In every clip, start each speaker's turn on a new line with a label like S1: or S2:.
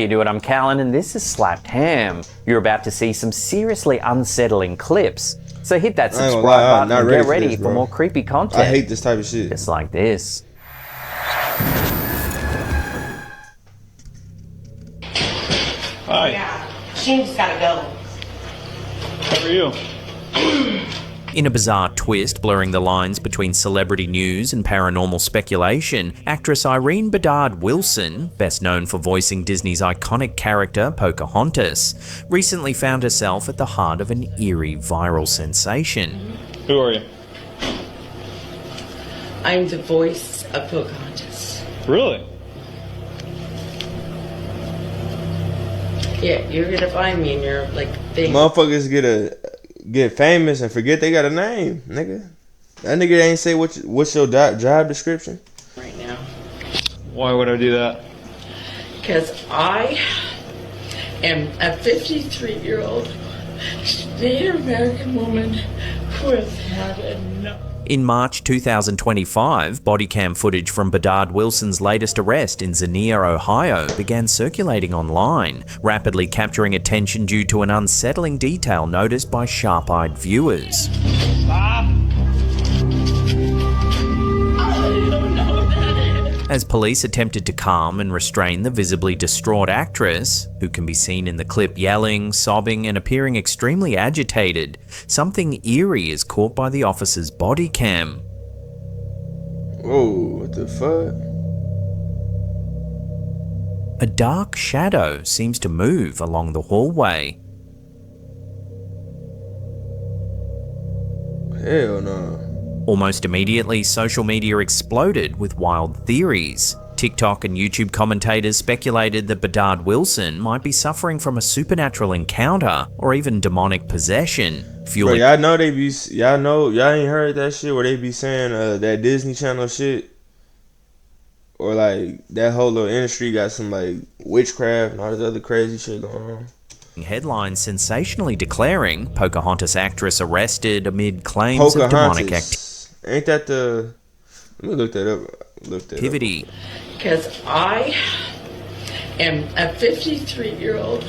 S1: Hey, you do it, I'm Callan, and this is Slapped Ham. You're about to see some seriously unsettling clips. So hit that subscribe button and get ready for more creepy content.
S2: I hate this type of shit.
S1: Just like this.
S3: Hi.
S4: Yeah, she just gotta go.
S3: How are you?
S1: In a bizarre twist blurring the lines between celebrity news and paranormal speculation, actress Irene Bedard Wilson, best known for voicing Disney's iconic character Pocahontas, recently found herself at the heart of an eerie viral sensation.
S3: Who are you?
S4: I'm the voice of Pocahontas.
S3: Really?
S4: Yeah, you're gonna find me in your thing.
S2: Motherfuckers get famous and forget they got a name, nigga. That nigga ain't say what's your job description
S4: Right now.
S3: Why would I do that?
S4: Because I am a 53-year-old Native American woman who has had enough.
S1: In March 2025, body cam footage from Bedard Wilson's latest arrest in Xenia, Ohio began circulating online, rapidly capturing attention due to an unsettling detail noticed by sharp-eyed viewers. As police attempted to calm and restrain the visibly distraught actress, who can be seen in the clip yelling, sobbing, and appearing extremely agitated, something eerie is caught by the officer's body cam.
S2: Whoa, what the fuck?
S1: A dark shadow seems to move along the hallway.
S2: Hell no.
S1: Almost immediately, social media exploded with wild theories. TikTok and YouTube commentators speculated that Bedard Wilson might be suffering from a supernatural encounter or even demonic possession.
S2: Bro, y'all know y'all ain't heard that shit where they be saying that Disney Channel shit, or like that whole little industry got some like witchcraft and all this other crazy shit going on.
S1: Headlines sensationally declaring Pocahontas actress arrested amid claims of demonic activity.
S2: Ain't that the... Let me look that up.
S1: Activity.
S4: Because I am a 53-year-old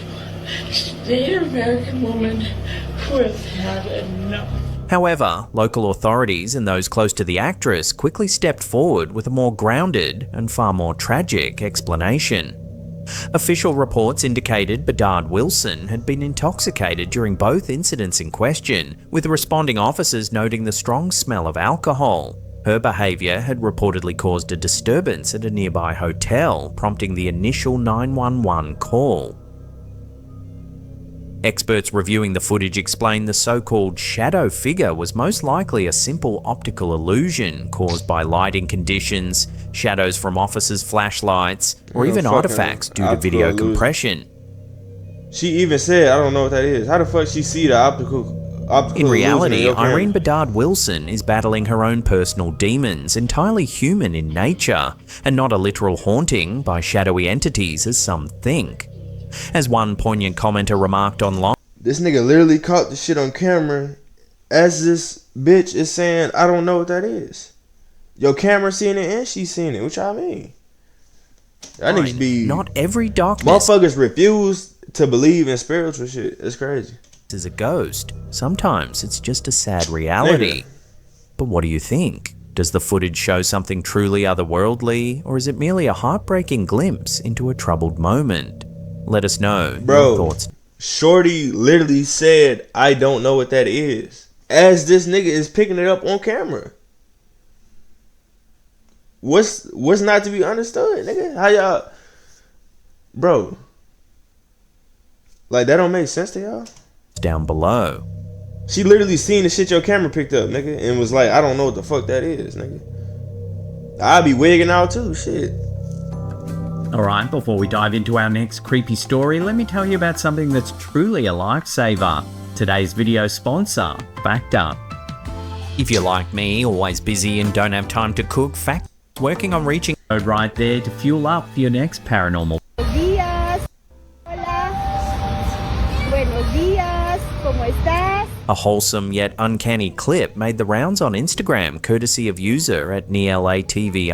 S4: Native American woman who has had enough.
S1: However, local authorities and those close to the actress quickly stepped forward with a more grounded and far more tragic explanation. Official reports indicated Bedard Wilson had been intoxicated during both incidents in question, with responding officers noting the strong smell of alcohol. Her behaviour had reportedly caused a disturbance at a nearby hotel, prompting the initial 911 call. Experts reviewing the footage explained the so-called shadow figure was most likely a simple optical illusion caused by lighting conditions, shadows from officers' flashlights, or even artifacts due to video compression.
S2: She even said, I don't know what that is. How the fuck she see the optical
S1: in reality, Irene Bedard Wilson is battling her own personal demons, entirely human in nature, and not a literal haunting by shadowy entities as some think. As one poignant commenter remarked online,
S2: this nigga literally caught the shit on camera as this bitch is saying, I don't know what that is. Your camera seen it and she seen it. What y'all mean? That niggas be...
S1: Not every darkness...
S2: Motherfuckers refuse to believe in spiritual shit. It's crazy.
S1: ...is a ghost. Sometimes it's just a sad reality. But what do you think? Does the footage show something truly otherworldly, or is it merely a heartbreaking glimpse into a troubled moment? Let us know your thoughts.
S2: Shorty literally said, I don't know what that is, as this nigga is picking it up on camera. What's not to be understood, nigga? How y'all... Bro. Like, that don't make sense to y'all?
S1: Down below.
S2: She literally seen the shit your camera picked up, nigga, and was like, I don't know what the fuck that is, nigga. I'll be wigging out too, shit.
S5: Alright, before we dive into our next creepy story, let me tell you about something that's truly a lifesaver. Today's video sponsor, Backed Up.
S1: If you're like me, always busy and don't have time to cook, Fact working on reaching
S5: code right there to fuel up for your next paranormal.
S6: Buenos días. Hola. Buenos días. ¿Cómo estás?
S1: A wholesome yet uncanny clip made the rounds on Instagram, courtesy of user @NeLATV_.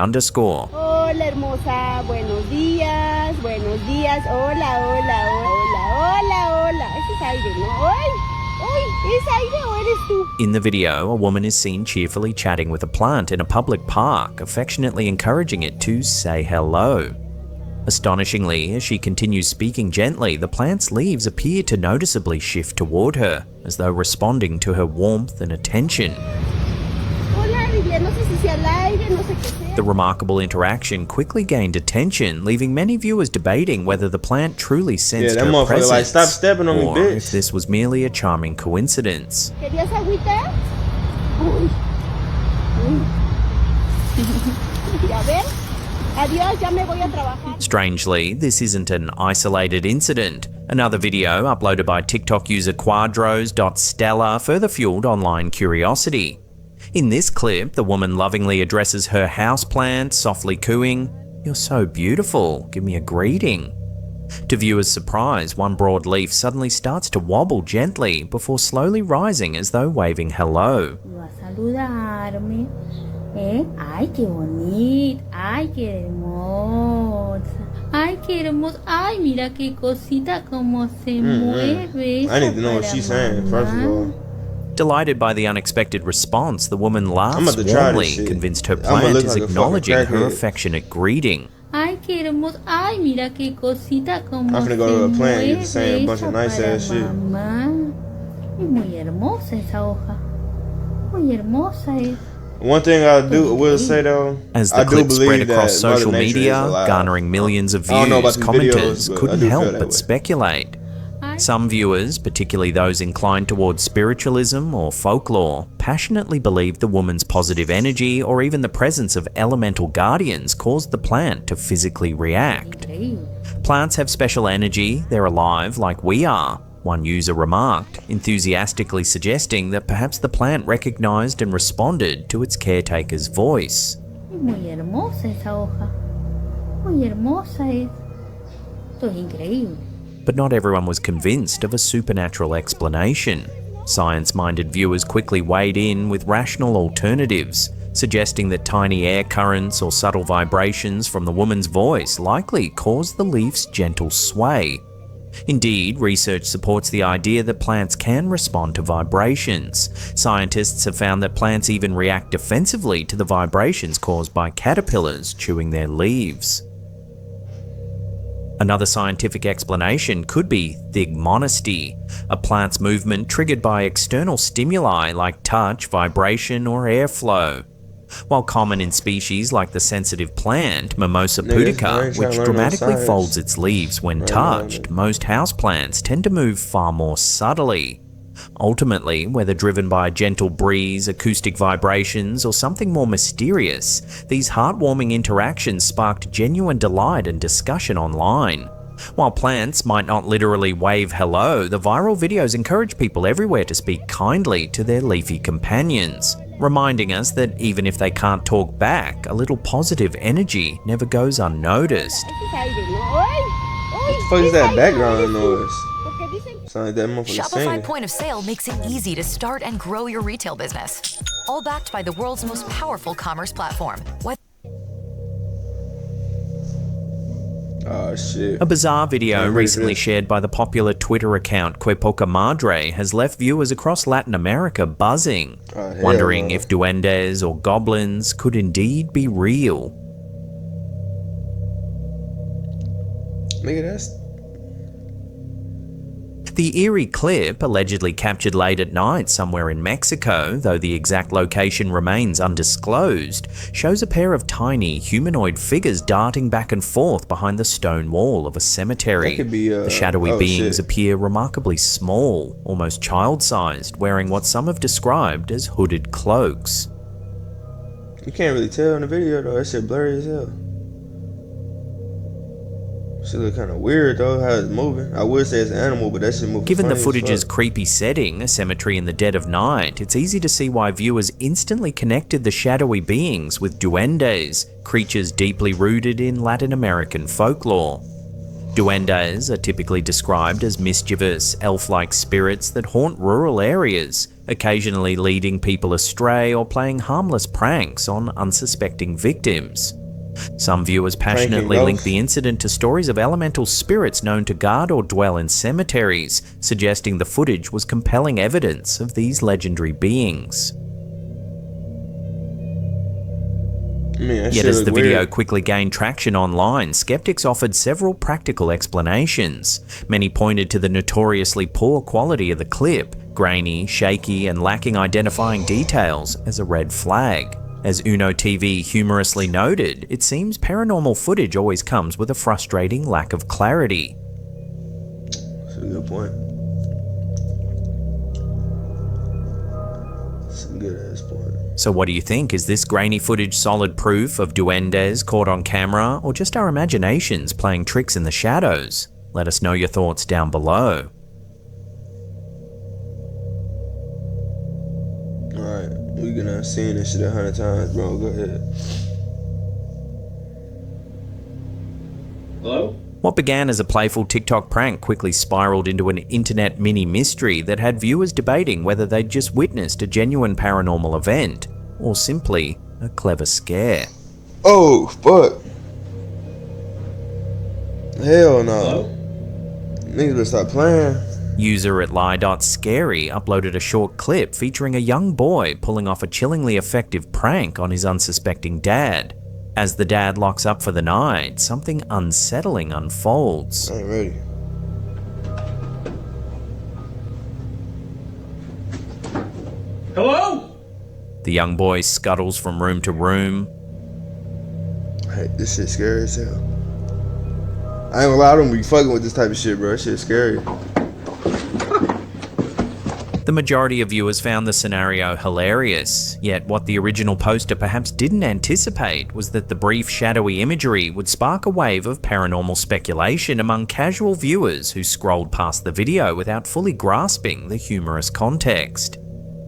S6: Hola hermosa. Buenos días. Buenos días. días. Hola, hola, hola, hola, hola. Ese es aire, ¿no? ¡Ay! ¡Ay! ¿Es aire o eres tú?
S1: In the video, a woman is seen cheerfully chatting with a plant in a public park, affectionately encouraging it to say hello. Astonishingly, as she continues speaking gently, the plant's leaves appear to noticeably shift toward her, as though responding to her warmth and attention.
S6: Hola, Lidia. No sé si sea el aire, no sé qué sea.
S1: The remarkable interaction quickly gained attention, leaving many viewers debating whether the plant truly sensed
S2: that
S1: her
S2: motherfucker
S1: presence,
S2: like, "Stop stepping on me,
S1: or
S2: bitch."
S1: if this was merely a charming coincidence.
S6: ¿Querías agüita? Uy. Uy. Ya ven. Adiós, ya me voy a trabajar.
S1: Strangely, this isn't an isolated incident. Another video, uploaded by TikTok user quadros.stella, further fueled online curiosity. In this clip, the woman lovingly addresses her houseplant, softly cooing, "You're so beautiful, give me a greeting." To viewers' surprise, one broad leaf suddenly starts to wobble gently before slowly rising as though waving hello.
S7: Iba a saludarme. Ay, qué bonito. Ay, qué hermosa. Ay, qué hermosa. Ay, mira qué cosita como se mueve.
S2: I need to know what
S7: Para
S2: she's saying, first of all.
S1: Delighted by the unexpected response, the woman laughs
S2: about to try this
S1: warmly,
S2: shit.
S1: convinced her
S2: I'ma
S1: plant
S2: look
S1: is
S2: like a fucking
S1: acknowledging her
S2: crackhead.
S1: affectionate greeting.
S7: Ay, qué hermosa. Ay, mira qué cosita como
S2: I'm
S7: se
S2: finna go to a plant and
S7: mueve.
S2: get the same bunch of
S7: Esa
S2: nice
S7: para
S2: ass shit.
S7: mamá. Es muy hermosa esa hoja. Muy hermosa es.
S2: One thing I will say though,
S1: As
S2: I
S1: the
S2: do
S1: clip spread
S2: believe
S1: across
S2: that Mother
S1: social
S2: Nature is
S1: media,
S2: alive.
S1: garnering millions of
S2: I don't know about
S1: views,
S2: these videos,
S1: commenters
S2: but I
S1: couldn't
S2: do feel
S1: help
S2: that
S1: but
S2: way.
S1: speculate. Some viewers, particularly those inclined towards spiritualism or folklore, passionately believe the woman's positive energy or even the presence of elemental guardians caused the plant to physically react.
S7: Increíble.
S1: Plants have special energy, they're alive like we are, one user remarked, enthusiastically suggesting that perhaps the plant recognized and responded to its caretaker's voice.
S7: Es muy hermosa esa hoja. Muy hermosa es. Esto es increíble.
S1: But not everyone was convinced of a supernatural explanation. Science-minded viewers quickly weighed in with rational alternatives, suggesting that tiny air currents or subtle vibrations from the woman's voice likely caused the leaf's gentle sway. Indeed, research supports the idea that plants can respond to vibrations. Scientists have found that plants even react defensively to the vibrations caused by caterpillars chewing their leaves. Another scientific explanation could be thigmonesty, a plant's movement triggered by external stimuli like touch, vibration, or airflow. While common in species like the sensitive plant, Mimosa
S2: Niggas, I ain't
S1: pudica,
S2: trying to
S1: which
S2: learn no
S1: dramatically
S2: science.
S1: folds its leaves when touched, most houseplants tend to move far more subtly. Ultimately, whether driven by a gentle breeze, acoustic vibrations, or something more mysterious, these heartwarming interactions sparked genuine delight and discussion online. While plants might not literally wave hello, the viral videos encourage people everywhere to speak kindly to their leafy companions, reminding us that even if they can't talk back, a little positive energy never goes unnoticed.
S6: Ese es aire, ¿no? ¡Ay! ¡Ay!
S2: What the fuck is
S6: Es
S2: that
S6: aire,
S2: background
S6: ¿no?
S2: noise?
S6: Porque dicen
S2: Sound like that motherfucker
S8: Shopify
S2: singing.
S8: Point of Sale makes it easy to start and grow your retail business. All backed by the world's most powerful commerce platform.
S2: Oh shit.
S1: A bizarre video
S2: I'm ready for
S1: recently
S2: this.
S1: shared by the popular Twitter account Quepoca Madre has left viewers across Latin America buzzing,
S2: Oh, hell
S1: wondering
S2: no.
S1: if duendes or goblins could indeed be real.
S2: Nigga, that's
S1: The eerie clip, allegedly captured late at night somewhere in Mexico, though the exact location remains undisclosed, shows a pair of tiny humanoid figures darting back and forth behind the stone wall of a cemetery.
S2: That could be,
S1: the shadowy
S2: oh,
S1: beings
S2: shit.
S1: appear remarkably small, almost child-sized, wearing what some have described as hooded cloaks.
S2: You can't really tell in the video though. That shit blurry as hell. Shit look kind of weird though, how it's moving. I would say it's an animal, but that shit moving.
S1: Given the
S2: funny as
S1: footage's
S2: fuck.
S1: creepy setting, a cemetery in the dead of night, it's easy to see why viewers instantly connected the shadowy beings with duendes, creatures deeply rooted in Latin American folklore. Duendes are typically described as mischievous, elf-like spirits that haunt rural areas, occasionally leading people astray or playing harmless pranks on unsuspecting victims. Some viewers passionately link the incident to stories of elemental spirits known to guard or dwell in cemeteries, suggesting the footage was compelling evidence of these legendary beings. Yet as the video quickly gained traction online, skeptics offered several practical explanations. Many pointed to the notoriously poor quality of the clip, grainy, shaky, and lacking identifying details, as a red flag. As Uno TV humorously noted, it seems paranormal footage always comes with a frustrating lack of clarity.
S2: That's a good point. That's a good ass point.
S1: So what do you think? Is this grainy footage solid proof of duendes caught on camera, or just our imaginations playing tricks in the shadows? Let us know your thoughts down below.
S2: Alright, we gonna seen this shit 100 times, bro. Go ahead.
S3: Hello?
S1: What began as a playful TikTok prank quickly spiraled into an internet mini mystery that had viewers debating whether they'd just witnessed a genuine paranormal event, or simply a clever scare.
S2: Oh, fuck. Hell no.
S3: Hello?
S2: Niggas better stop playing.
S1: User at lie.scary uploaded a short clip featuring a young boy pulling off a chillingly effective prank on his unsuspecting dad. As the dad locks up for the night, something unsettling unfolds.
S2: I ain't ready.
S3: Hello?
S1: The young boy scuttles from room to room.
S2: Hey, this shit scary as hell. I ain't gonna lie, I don't be fucking with this type of shit, bro. That shit's scary.
S1: The majority of viewers found the scenario hilarious, yet what the original poster perhaps didn't anticipate was that the brief shadowy imagery would spark a wave of paranormal speculation among casual viewers who scrolled past the video without fully grasping the humorous context.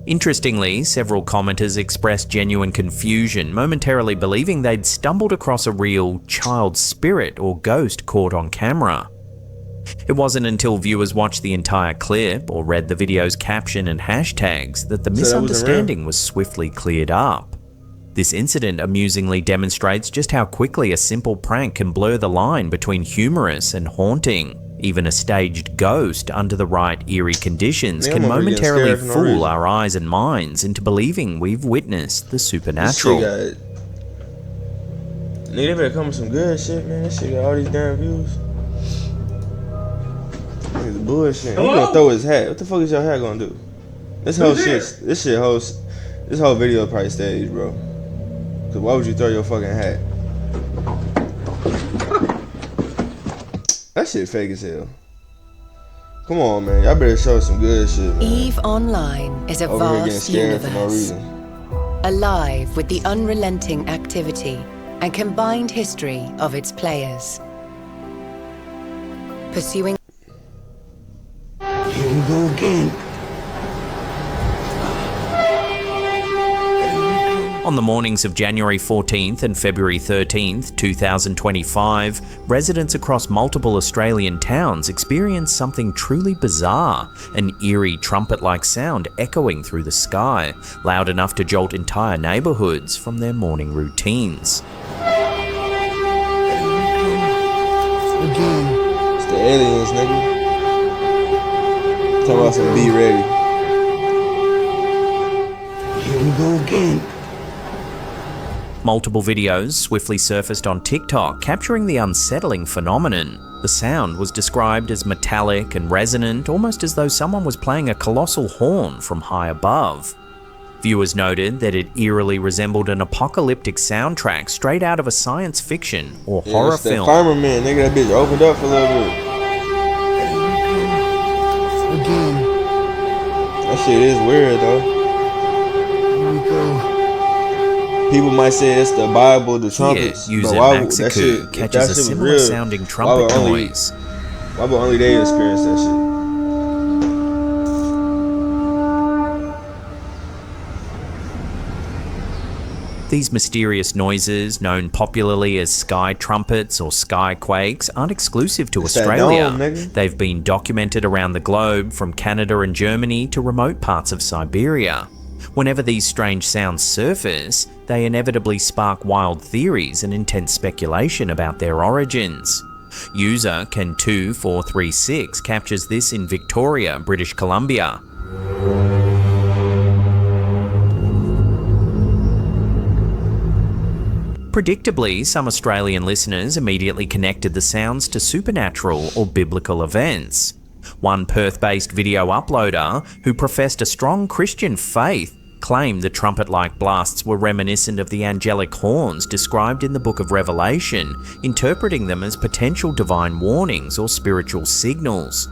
S1: Interestingly, several commenters expressed genuine confusion, momentarily believing they'd stumbled across a real child spirit or ghost caught on camera. It wasn't until viewers watched the entire clip or read the video's caption and hashtags that the misunderstanding was swiftly cleared up. This incident amusingly demonstrates just how quickly a simple prank can blur the line between humorous and haunting. Even a staged ghost under the right eerie conditions can momentarily fool our eyes and minds into believing we've witnessed the supernatural.
S2: Nigga, they better come with some good shit, man. This shit got all these damn views. Nigga, bullshit. He gonna throw his hat. What the fuck is your hat gonna do? This whole video probably staged, bro. Cause why would you throw your fucking hat? That shit fake as hell. Come on, man. Y'all better show some good shit, man.
S9: EVE Online is a vast universe, alive with the unrelenting activity and combined history of its players. Pursuing.
S10: Here we go again.
S1: On the mornings of January 14th and February 13th, 2025, residents across multiple Australian towns experienced something truly bizarre, an eerie trumpet-like sound echoing through the sky, loud enough to jolt entire neighbourhoods from their morning routines.
S2: It's the aliens, nigga. Talk about some be ready.
S10: Here we go again.
S1: Multiple videos swiftly surfaced on TikTok capturing the unsettling phenomenon. The sound was described as metallic and resonant, almost as though someone was playing a colossal horn from high above. Viewers noted that it eerily resembled an apocalyptic soundtrack straight out of a science fiction or horror film.
S2: Farmer man, nigga, that bitch opened up for a little bit.
S10: Again.
S2: That shit is weird though.
S10: Here we go.
S2: People might say it's the Bible, the trumpets.
S1: Here, user Maxiku catches a similar sounding trumpet noise.
S2: Why would only they experience that shit?
S1: These mysterious noises, known popularly as sky trumpets or sky quakes, aren't exclusive to Australia. They've been documented around the globe, from Canada and Germany to remote parts of Siberia. Whenever these strange sounds surface, they inevitably spark wild theories and intense speculation about their origins. User Ken2436 captures this in Victoria, British Columbia. Predictably, some Australian listeners immediately connected the sounds to supernatural or biblical events. One Perth-based video uploader, who professed a strong Christian faith, claimed the trumpet-like blasts were reminiscent of the angelic horns described in the Book of Revelation, interpreting them as potential divine warnings or spiritual signals.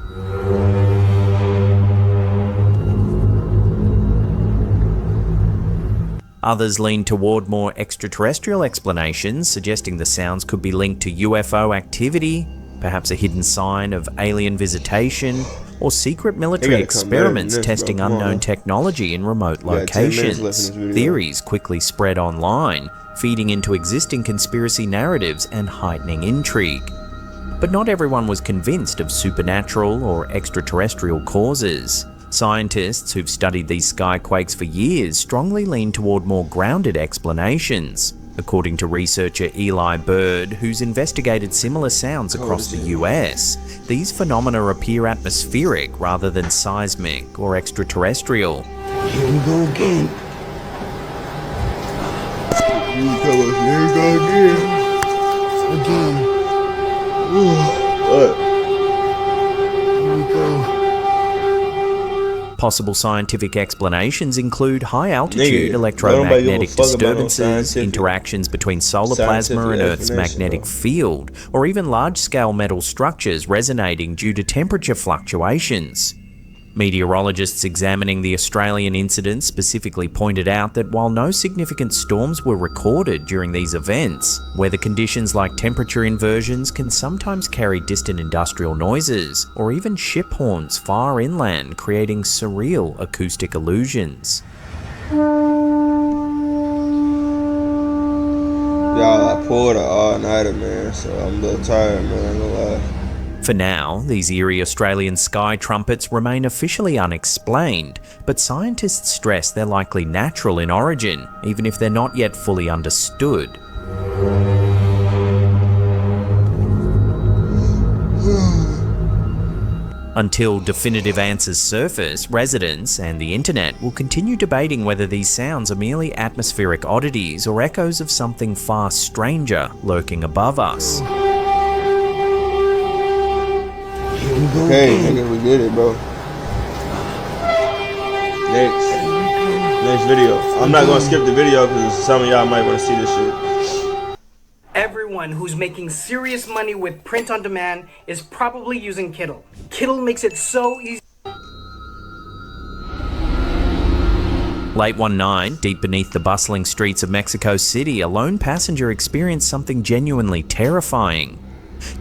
S1: Others lean toward more extraterrestrial explanations, suggesting the sounds could be linked to UFO activity, perhaps a hidden sign of alien visitation, or secret military experiments testing unknown technology in remote locations. Theories quickly spread online, feeding into existing conspiracy narratives and heightening intrigue. But not everyone was convinced of supernatural or extraterrestrial causes. Scientists who've studied these skyquakes for years strongly lean toward more grounded explanations. According to researcher Eli Bird, who's investigated similar sounds across the US, these phenomena appear atmospheric rather than seismic or extraterrestrial.
S10: Here we go again.
S2: Here we go again.
S10: Again.
S2: What?
S10: Here we go.
S1: Possible scientific explanations include high-altitude electromagnetic disturbances, interactions between solar plasma and Earth's magnetic field, or even large-scale metal structures resonating due to temperature fluctuations. Meteorologists examining the Australian incident specifically pointed out that while no significant storms were recorded during these events, weather conditions like temperature inversions can sometimes carry distant industrial noises, or even ship horns far inland, creating surreal acoustic illusions.
S2: Y'all, I pulled an all-nighter, man, so I'm a little tired, man, I ain't gonna lie.
S1: For now, these eerie Australian sky trumpets remain officially unexplained, but scientists stress they're likely natural in origin, even if they're not yet fully understood. Until definitive answers surface, residents and the internet will continue debating whether these sounds are merely atmospheric oddities or echoes of something far stranger lurking above us.
S2: Okay, nigga, we did it, bro. Next video. I'm not gonna skip the video because some of y'all might want to see this shit.
S11: Everyone who's making serious money with print on demand is probably using Kittl. Kittl makes it so easy.
S1: Late one night, deep beneath the bustling streets of Mexico City, a lone passenger experienced something genuinely terrifying.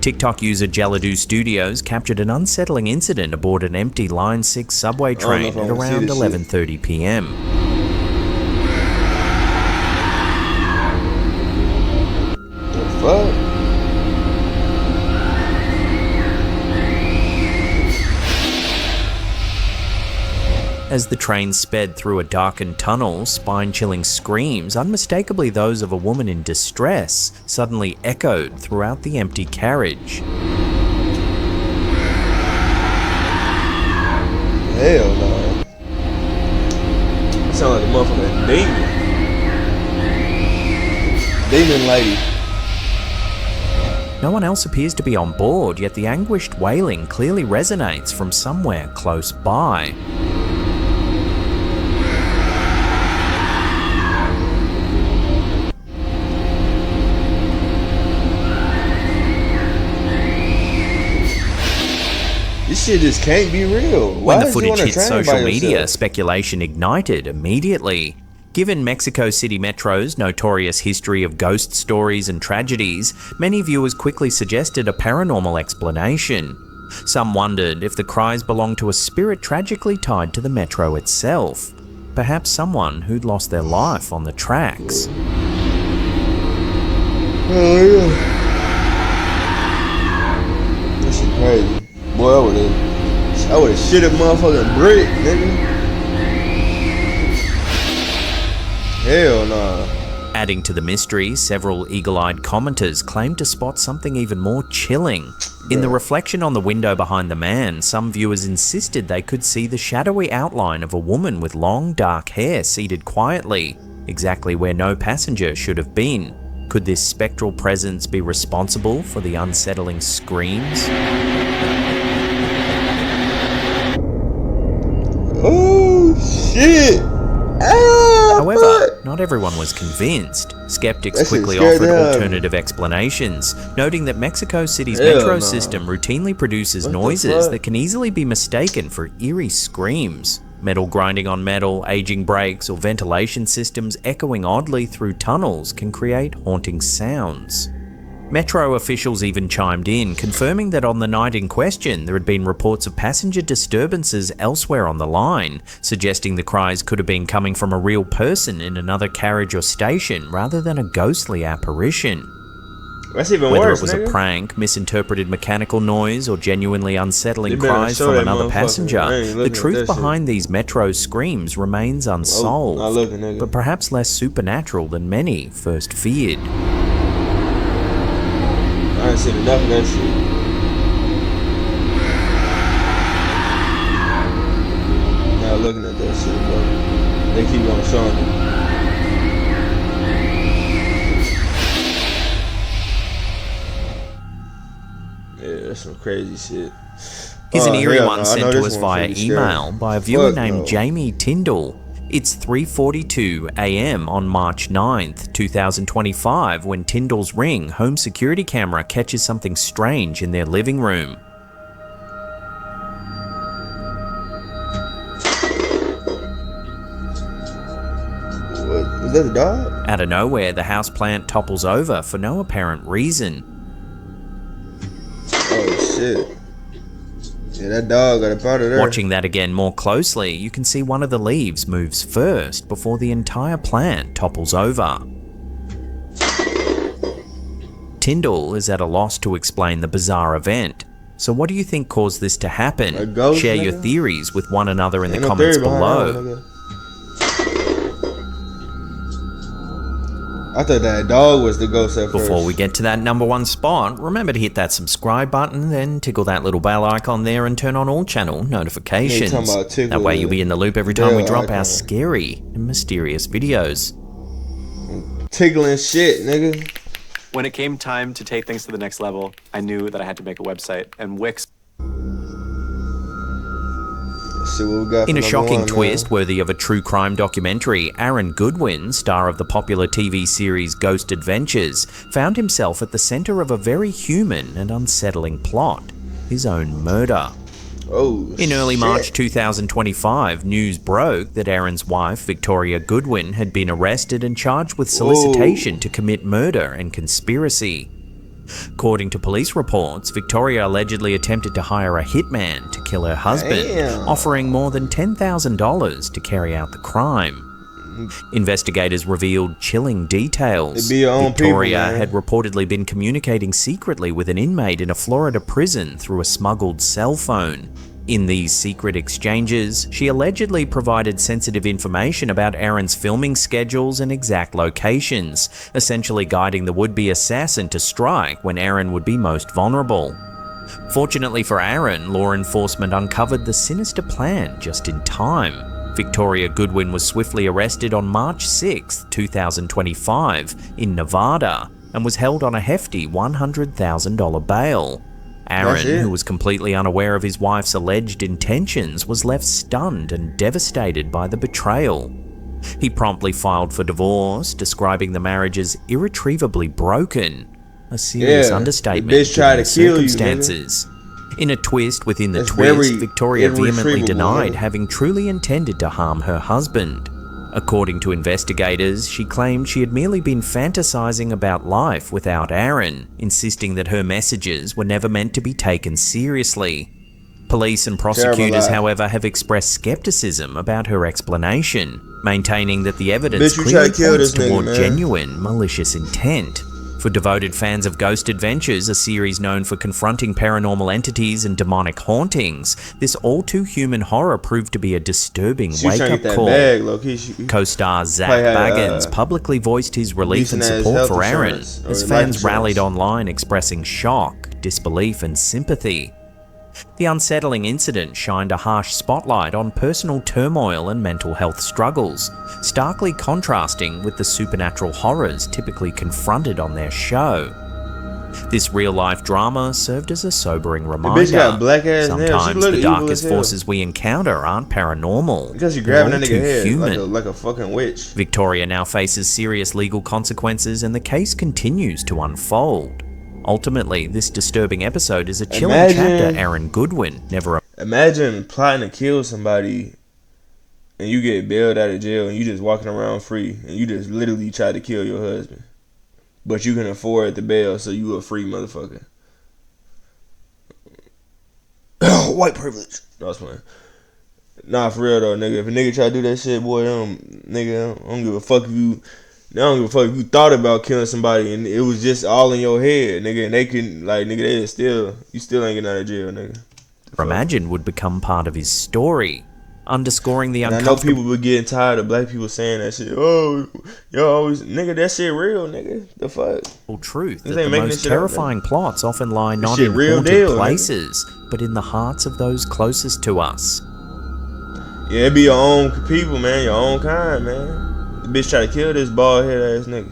S1: TikTok user Jeladu Studios captured an unsettling incident aboard an empty Line 6 subway train at around 11:30 p.m.
S2: The fuck?
S1: As the train sped through a darkened tunnel, spine-chilling screams, unmistakably those of a woman in distress, suddenly echoed throughout the empty carriage.
S2: Hell no. Sound like a motherfucking demon. Demon lady.
S1: No one else appears to be on board, yet the anguished wailing clearly resonates from somewhere close by.
S2: This shit just can't be real.
S1: When the footage hit social media, speculation ignited immediately. Given Mexico City Metro's notorious history of ghost stories and tragedies, many viewers quickly suggested a paranormal explanation. Some wondered if the cries belonged to a spirit tragically tied to the Metro itself. Perhaps someone who'd lost their life on the tracks.
S2: Oh yeah. This shit crazy. Boy, I would've shit a motherfucking brick, nigga. Hell no.
S1: Adding to the mystery, several eagle-eyed commenters claimed to spot something even more chilling. In the reflection on the window behind the man, some viewers insisted they could see the shadowy outline of a woman with long, dark hair seated quietly, exactly where no passenger should have been. Could this spectral presence be responsible for the unsettling screams?
S2: Oh, shit!
S1: However, not everyone was convinced. Skeptics quickly offered alternative explanations, noting that Mexico City's metro system routinely produces noises that can easily be mistaken for eerie screams. Metal grinding on metal, aging brakes, or ventilation systems echoing oddly through tunnels can create haunting sounds. Metro officials even chimed in, confirming that on the night in question there had been reports of passenger disturbances elsewhere on the line, suggesting the cries could have been coming from a real person in another carriage or station rather than a ghostly apparition.
S2: That's even
S1: Whether
S2: worse,
S1: it was
S2: nigga.
S1: a prank, misinterpreted mechanical noise, or genuinely unsettling cries from another passenger, the truth behind these Metro screams remains unsolved, but perhaps less supernatural than many first feared.
S2: I ain't seen enough of that shit. Now looking at that shit, bro. They keep on showing it. Yeah, that's some crazy shit.
S1: Here's an eerie
S2: hell
S1: one
S2: no. I
S1: sent
S2: know
S1: to
S2: this
S1: us
S2: one
S1: via
S2: pretty scary.
S1: email by a viewer
S2: Fuck
S1: named
S2: no.
S1: Jamie Tyndall. It's 3:42 a.m. on March 9th, 2025 when Tyndall's Ring home security camera catches something strange in their living room.
S2: What? Was that the dog?
S1: Out of nowhere, the houseplant topples over for no apparent reason.
S2: Oh shit. Yeah, that dog got up out of there.
S1: Watching that again more closely, you can see one of the leaves moves first before the entire plant topples over. Tyndall is at a loss to explain the bizarre event. So what do you think caused this to happen?
S2: A ghost,
S1: Share your
S2: nigga?
S1: theories with one another in
S2: Ain't
S1: the
S2: no
S1: comments
S2: theory behind that
S1: below.
S2: one, nigga. I thought that dog was the ghost at
S1: Before
S2: first.
S1: we get to that number one spot, remember to hit that subscribe button, then tickle that little bell icon there and turn on all channel notifications.
S2: talking about tickle
S1: That way you'll be in the loop every time we
S2: bell
S1: drop
S2: icon.
S1: our scary and mysterious videos.
S2: Tickling shit, nigga.
S12: When it came time to take things to the next level, I knew that I had to make a website, and Wix.
S2: Let's see what we got.
S1: In
S2: for
S1: a
S2: number
S1: shocking
S2: one,
S1: twist
S2: man.
S1: worthy of a true crime documentary, Aaron Goodwin, star of the popular TV series Ghost Adventures, found himself at the center of a very human and unsettling plot: his own murder.
S2: Oh,
S1: In early
S2: shit.
S1: March 2025, news broke that Aaron's wife, Victoria Goodwin, had been arrested and charged with solicitation to commit murder and conspiracy. According to police reports, Victoria allegedly attempted to hire a hitman to kill her husband,
S2: Damn.
S1: offering more than $10,000 to carry out the crime. Investigators revealed chilling details.
S2: It be your own
S1: Victoria
S2: people, man.
S1: had reportedly been communicating secretly with an inmate in a Florida prison through a smuggled cell phone. In these secret exchanges, she allegedly provided sensitive information about Aaron's filming schedules and exact locations, essentially guiding the would-be assassin to strike when Aaron would be most vulnerable. Fortunately for Aaron, law enforcement uncovered the sinister plan just in time. Victoria Goodwin was swiftly arrested on March 6, 2025, in Nevada, and was held on a hefty $100,000 bail. Aaron, who was completely unaware of his wife's alleged intentions, was left stunned and devastated by the betrayal. He promptly filed for divorce, describing the marriage as irretrievably broken, a serious understatement
S2: the bitch tried
S1: given
S2: to
S1: the
S2: kill you,
S1: circumstances. In a twist within the
S2: That's
S1: twist,
S2: very
S1: Victoria vehemently
S2: irretrievable,
S1: denied
S2: man.
S1: having truly intended to harm her husband. According to investigators, she claimed she had merely been fantasizing about life without Aaron, insisting that her messages were never meant to be taken seriously. Police and prosecutors,
S2: lie.
S1: however, have expressed skepticism about her explanation, maintaining that the evidence
S2: Bitch, you
S1: clearly
S2: tried to kill
S1: points
S2: this nigga,
S1: toward
S2: man.
S1: genuine malicious intent. For For devoted fans of Ghost Adventures, a series known for confronting paranormal entities and demonic hauntings, this all-too-human horror proved to be a disturbing wake-up call. Co-star Zach Baggins publicly voiced his relief and support for Aaron, as fans rallied online expressing shock, disbelief, and sympathy. The unsettling incident shined a harsh spotlight on personal turmoil and mental health struggles, starkly contrasting with the supernatural horrors typically confronted on their show. This real-life drama served as a sobering reminder. Sometimes the darkest forces we encounter aren't paranormal.
S2: Because you're grabbing that nigga head like a fucking witch.
S1: Victoria now faces serious legal consequences, and the case continues to unfold. Ultimately, this disturbing episode is a chilling chapter Aaron Goodwin never...
S2: Imagine plotting to kill somebody and you get bailed out of jail and you just walking around free and you just literally try to kill your husband. But you can afford the bail, so you a free motherfucker. White privilege. No, I was playing. Nah, for real though, nigga. If a nigga try to do that shit, boy, I don't give a fuck if you... I don't give a fuck if you thought about killing somebody and it was just all in your head, nigga, and they can, like, nigga, you still ain't getting out of jail, nigga.
S1: Imagine would become part of his story, underscoring the uncomfortable...
S2: I know people were getting tired of black people saying that shit. Oh, yo, always, nigga, that shit real, nigga. The fuck?
S1: Truth that the most terrifying plots often lie not in haunted places, but in the hearts of those closest to us.
S2: Yeah, it be your own people, man, your own kind, man. The bitch try to kill this bald head ass nigga.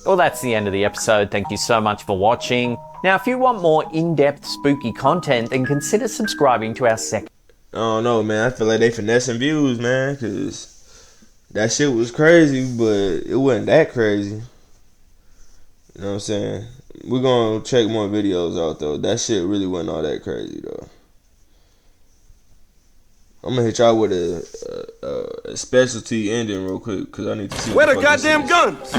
S5: Well, that's the end of the episode. Thank you so much for watching. Now, if you want more in-depth spooky content, then consider subscribing to our second.
S2: I don't know, man. I feel like they finessing views, man, because that shit was crazy, but it wasn't that crazy. You know what I'm saying? We're going to check more videos out, though. That shit really wasn't all that crazy, though. I'm gonna hit y'all with a specialty ending real quick because I need to see.
S13: Where the goddamn guns?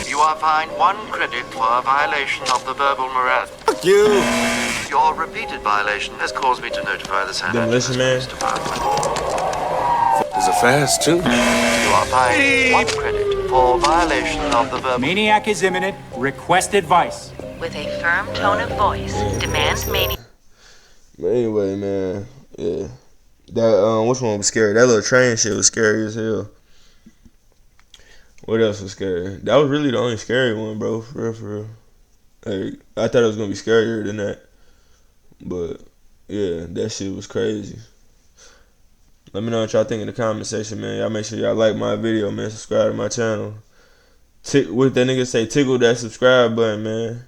S14: You are fined 1 credit for a violation of the verbal morale.
S13: Fuck you.
S14: Your repeated violation has caused me to notify the San
S2: Demolition Man.
S14: Department.
S13: There's a fast too.
S14: You are fined 1 credit for violation of the verbal.
S11: Maniac is imminent. Request advice.
S15: With a firm tone of voice, demand maniac.
S2: But anyway, man, yeah. That which one was scary? That little train shit was scary as hell. What else was scary? That was really the only scary one, bro. For real, for real. Like, I thought it was gonna be scarier than that. But yeah, that shit was crazy. Let me know what y'all think in the comment section, man. Y'all make sure y'all like my video, man. Subscribe to my channel. What that nigga say? Tickle that subscribe button, man.